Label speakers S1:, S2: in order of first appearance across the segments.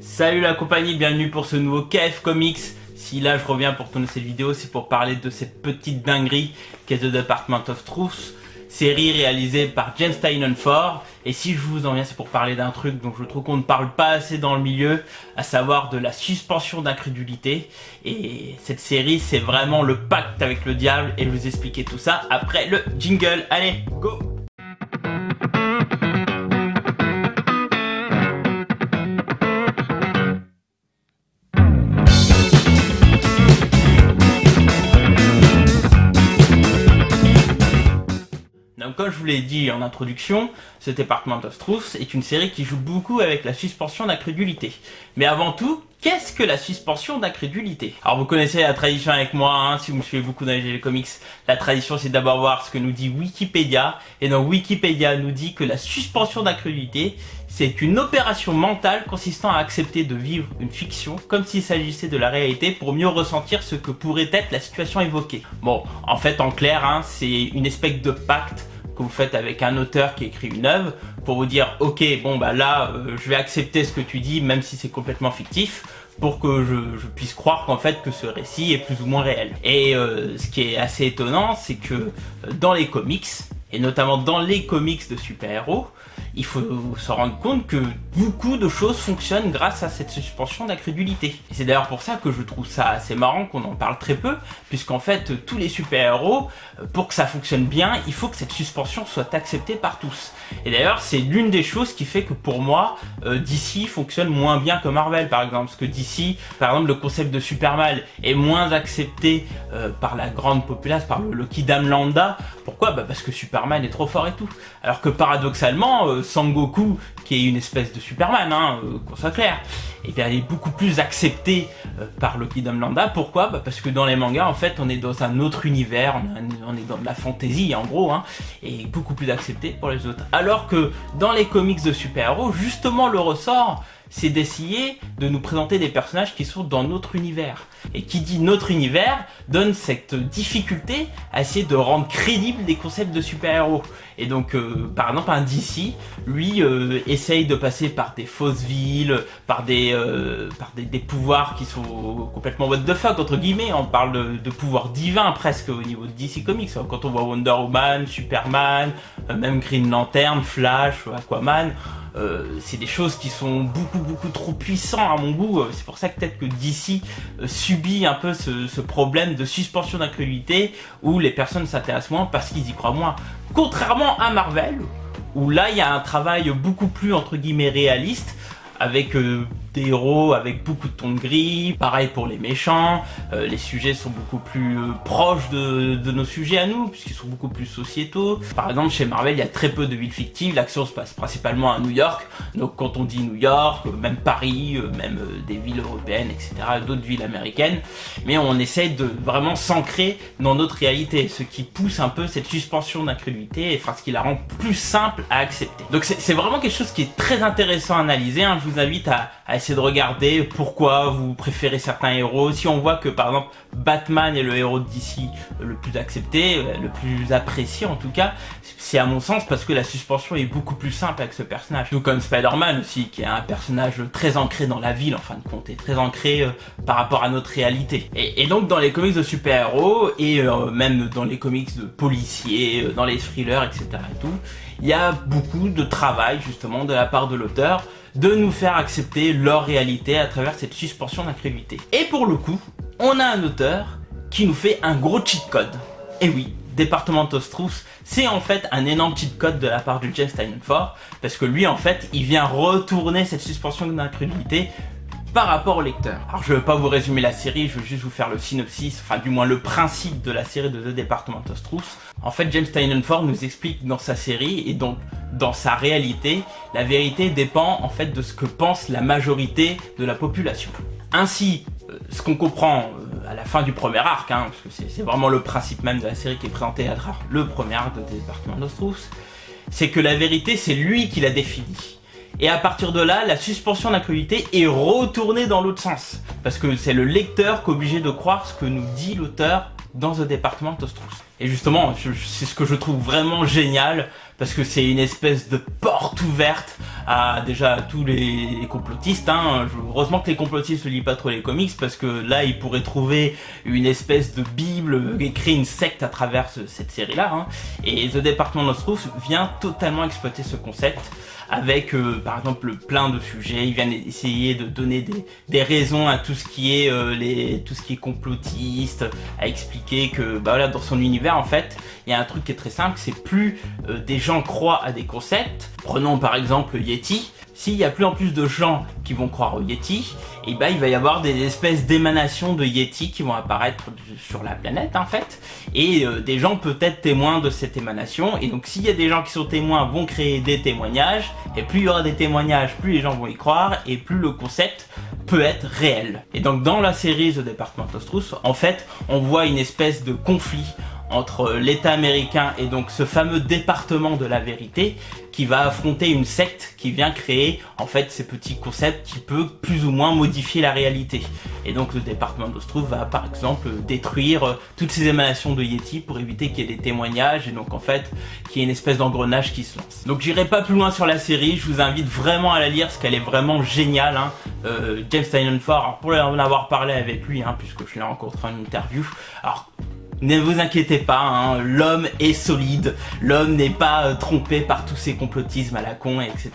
S1: Salut la compagnie, bienvenue pour ce nouveau KF Comics. Si là je reviens pour tourner cette vidéo, c'est pour parler de cette petite dinguerie qu'est The Department of Truth, série réalisée par James Tynion IV. Et si je vous en viens, c'est pour parler d'un truc dont je trouve qu'on ne parle pas assez dans le milieu, à savoir de la suspension d'incrédulité. Et cette série, c'est vraiment le pacte avec le diable, et je vais vous expliquer tout ça après le jingle. Allez, go! Donc, comme je vous l'ai dit en introduction, The Department of Truth est une série qui joue beaucoup avec la suspension d'incrédulité. Mais avant tout, qu'est-ce que la suspension d'incrédulité? Alors vous connaissez la tradition avec moi, hein, si vous me suivez beaucoup dans les comics, la tradition c'est d'abord voir ce que nous dit Wikipédia. Et donc Wikipédia nous dit que la suspension d'incrédulité, c'est une opération mentale consistant à accepter de vivre une fiction comme s'il s'agissait de la réalité pour mieux ressentir ce que pourrait être la situation évoquée. Bon, en fait, en clair, hein, c'est une espèce de pacte que vous faites avec un auteur qui écrit une œuvre pour vous dire ok, bon bah là je vais accepter ce que tu dis même si c'est complètement fictif, pour que je puisse croire qu'en fait que ce récit est plus ou moins réel. Et ce qui est assez étonnant, c'est que dans les comics, et notamment dans les comics de super-héros, il faut se rendre compte que beaucoup de choses fonctionnent grâce à cette suspension d'incrédulité. Et c'est d'ailleurs pour ça que je trouve ça assez marrant qu'on en parle très peu, puisqu'en fait tous les super-héros, pour que ça fonctionne bien, il faut que cette suspension soit acceptée par tous. Et d'ailleurs c'est l'une des choses qui fait que pour moi DC fonctionne moins bien que Marvel par exemple, parce que DC, par exemple, le concept de Superman est moins accepté par la grande populace, par le kidam lambda. Pourquoi? Bah parce que Superman est trop fort et tout. Alors que paradoxalement, Sangoku, qui est une espèce de Superman, hein, qu'on soit clair, et bien il est beaucoup plus accepté par le kidam lambda. Pourquoi? Bah parce que dans les mangas, en fait, on est dans un autre univers, on est dans de la fantasy en gros, hein, et beaucoup plus accepté pour les autres. Alors que dans les comics de super-héros, justement le ressort, c'est d'essayer de nous présenter des personnages qui sont dans notre univers. Et qui dit notre univers donne cette difficulté à essayer de rendre crédibles des concepts de super-héros. Et donc, par exemple, un DC, lui, essaye de passer par des fausses villes, par des pouvoirs qui sont complètement what the fuck, entre guillemets. On parle de pouvoirs divins presque au niveau de DC Comics. Quand on voit Wonder Woman, Superman, même Green Lantern, Flash, Aquaman, c'est des choses qui sont beaucoup trop puissantes à mon goût. C'est pour ça que peut-être que DC subit un peu ce problème de suspension d'incrédulité où les personnes s'intéressent moins parce qu'ils y croient moins. Contrairement à Marvel, où là il y a un travail beaucoup plus entre guillemets réaliste, avec des héros avec beaucoup de tons de gris, pareil pour les méchants, les sujets sont beaucoup plus proches de nos sujets à nous, puisqu'ils sont beaucoup plus sociétaux. Par exemple, chez Marvel, il y a très peu de villes fictives, l'action se passe principalement à New York, donc quand on dit New York, même Paris, même des villes européennes, etc., d'autres villes américaines, mais on essaye de vraiment s'ancrer dans notre réalité, ce qui pousse un peu cette suspension d'incrédulité, enfin ce qui la rend plus simple à accepter. Donc c'est vraiment quelque chose qui est très intéressant à analyser, hein. Je vous invite à essayer de regarder pourquoi vous préférez certains héros. Si on voit que par exemple Batman est le héros de DC le plus accepté, le plus apprécié en tout cas, c'est à mon sens parce que la suspension est beaucoup plus simple avec ce personnage. Tout comme Spider-Man aussi, qui est un personnage très ancré dans la ville en fin de compte, et très ancré par rapport à notre réalité. Et donc dans les comics de super-héros, et même dans les comics de policiers, dans les thrillers, etc. et tout, il y a beaucoup de travail justement de la part de l'auteur de nous faire accepter leur réalité à travers cette suspension d'incrédulité. Et pour le coup, on a un auteur qui nous fait un gros cheat code. Et oui, Department of Truth, c'est en fait un énorme cheat code de la part de James Tynion IV, parce que lui en fait, il vient retourner cette suspension d'incrédulité par rapport au lecteur. Alors je ne vais pas vous résumer la série, je vais juste vous faire le synopsis, enfin du moins le principe de la série de The Department of Truth. En fait, James Tynion IV nous explique dans sa série, et donc dans sa réalité, la vérité dépend en fait de ce que pense la majorité de la population. Ainsi, ce qu'on comprend à la fin du premier arc, hein, parce que c'est vraiment le principe même de la série qui est présenté à travers le premier arc de The Department of Truth, c'est que la vérité c'est lui qui la définit. Et à partir de là, la suspension d'incrédulité est retournée dans l'autre sens. Parce que c'est le lecteur qui est obligé de croire ce que nous dit l'auteur dans The Department of Truth. Et justement, c'est ce que je trouve vraiment génial, parce que c'est une espèce de porte ouverte à déjà tous les complotistes. Heureusement que les complotistes ne lisent pas trop les comics, parce que là, ils pourraient trouver une espèce de bible et créer une secte à travers cette série-là. Et The Department of Truth vient totalement exploiter ce concept, avec par exemple plein de sujets. Il vient essayer de donner des raisons à tout ce qui est complotiste, à expliquer que voilà, dans son univers en fait il y a un truc qui est très simple, c'est plus des gens croient à des concepts. Prenons par exemple Yeti. S'il y a plus en plus de gens qui vont croire au Yeti, et ben il va y avoir des espèces d'émanations de Yeti qui vont apparaître sur la planète en fait, et des gens peut-être témoins de cette émanation. Et donc s'il y a des gens qui sont témoins, vont créer des témoignages, et plus il y aura des témoignages, plus les gens vont y croire, et plus le concept peut être réel. Et donc dans la série The Department of Truth, en fait, on voit une espèce de conflit entre l'État américain et donc ce fameux département de la vérité qui va affronter une secte qui vient créer en fait ces petits concepts qui peut plus ou moins modifier la réalité. Et donc le département of Truth va par exemple détruire toutes ces émanations de Yeti pour éviter qu'il y ait des témoignages, et donc en fait qu'il y ait une espèce d'engrenage qui se lance. Donc j'irai pas plus loin sur la série, je vous invite vraiment à la lire parce qu'elle est vraiment géniale. James Tynion Ford, alors pour en avoir parlé avec lui, puisque je l'ai rencontré en interview, alors ne vous inquiétez pas, l'homme est solide, l'homme n'est pas trompé par tous ces complotismes à la con, etc.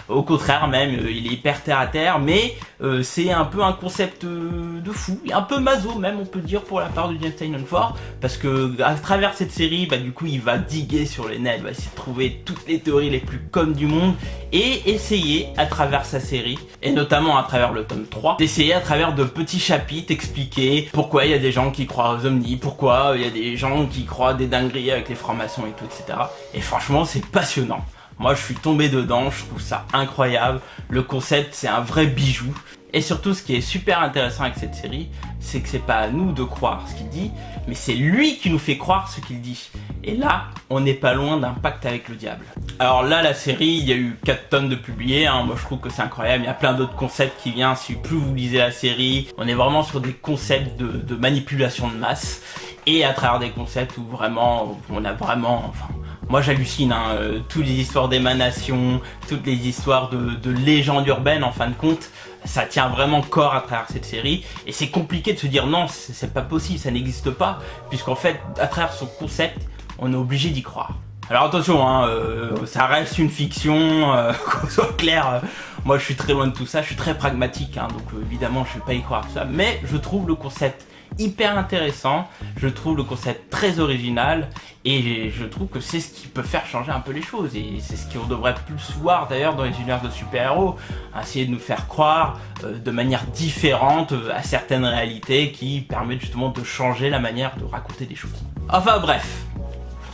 S1: Au contraire même, il est hyper terre à terre, mais c'est un peu un concept de fou, un peu maso même on peut dire pour la part de James Tynion Ford, parce que à travers cette série, du coup il va diguer sur les nets, il va essayer de trouver toutes les théories les plus connes du monde, et essayer à travers sa série, et notamment à travers le tome 3, d'essayer à travers de petits chapitres expliquer pourquoi il y a des gens qui croient aux ovnis, pourquoi il y a des gens qui croient des dingueries avec les francs-maçons et tout, etc. Et franchement, c'est passionnant. Moi, je suis tombé dedans, je trouve ça incroyable. Le concept, c'est un vrai bijou. Et surtout, ce qui est super intéressant avec cette série, c'est que c'est pas à nous de croire ce qu'il dit, mais c'est lui qui nous fait croire ce qu'il dit. Et là, on n'est pas loin d'un pacte avec le diable. Alors là, la série, il y a eu 4 tomes de publiés, moi je trouve que c'est incroyable, il y a plein d'autres concepts qui viennent, si plus vous lisez la série, on est vraiment sur des concepts de manipulation de masse, et à travers des concepts où vraiment, on a vraiment, moi j'hallucine, toutes les histoires d'émanation, toutes les histoires de légendes urbaines en fin de compte, ça tient vraiment corps à travers cette série, et c'est compliqué de se dire non, c'est pas possible, ça n'existe pas, puisqu'en fait, à travers son concept, on est obligé d'y croire. Alors attention, ça reste une fiction, qu'on soit clair, moi je suis très loin de tout ça, je suis très pragmatique, donc évidemment je ne vais pas y croire tout ça, mais je trouve le concept hyper intéressant, je trouve le concept très original, et je trouve que c'est ce qui peut faire changer un peu les choses, et c'est ce qu'on devrait plus voir d'ailleurs dans les univers de super-héros, essayer de nous faire croire de manière différente à certaines réalités qui permettent justement de changer la manière de raconter des choses. Enfin bref,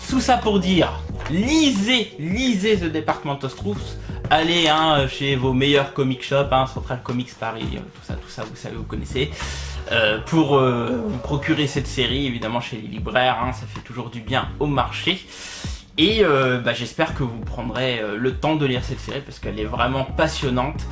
S1: tout ça pour dire, lisez The Department of Truth, allez chez vos meilleurs comic shops, Central Comics Paris, tout ça vous savez, vous connaissez, pour vous procurer cette série, évidemment chez les libraires, ça fait toujours du bien au marché. Et j'espère que vous prendrez le temps de lire cette série parce qu'elle est vraiment passionnante.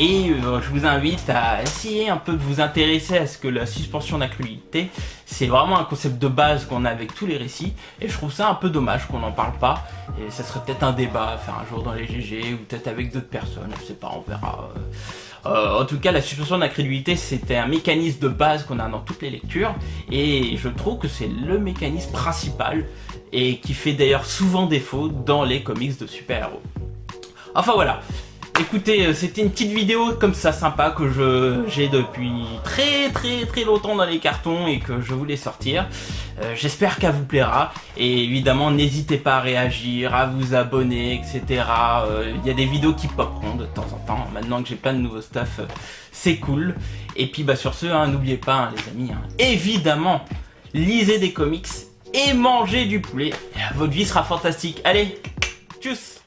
S1: Et je vous invite à essayer un peu de vous intéresser à ce que la suspension d'incrédulité, c'est vraiment un concept de base qu'on a avec tous les récits. Et je trouve ça un peu dommage qu'on n'en parle pas. Et ça serait peut-être un débat à faire un jour dans les GG ou peut-être avec d'autres personnes, je sais pas, on verra. En tout cas, la suspension d'incrédulité, c'était un mécanisme de base qu'on a dans toutes les lectures. Et je trouve que c'est le mécanisme principal et qui fait d'ailleurs souvent défaut dans les comics de super-héros. Enfin voilà. Écoutez, c'était une petite vidéo comme ça sympa que j'ai depuis très longtemps dans les cartons et que je voulais sortir. J'espère qu'elle vous plaira et évidemment n'hésitez pas à réagir, à vous abonner, etc. Il y a des vidéos qui popperont de temps en temps. Maintenant que j'ai plein de nouveaux stuff, c'est cool. Et puis sur ce, n'oubliez pas les amis, évidemment, lisez des comics et mangez du poulet. Votre vie sera fantastique. Allez, tchuss!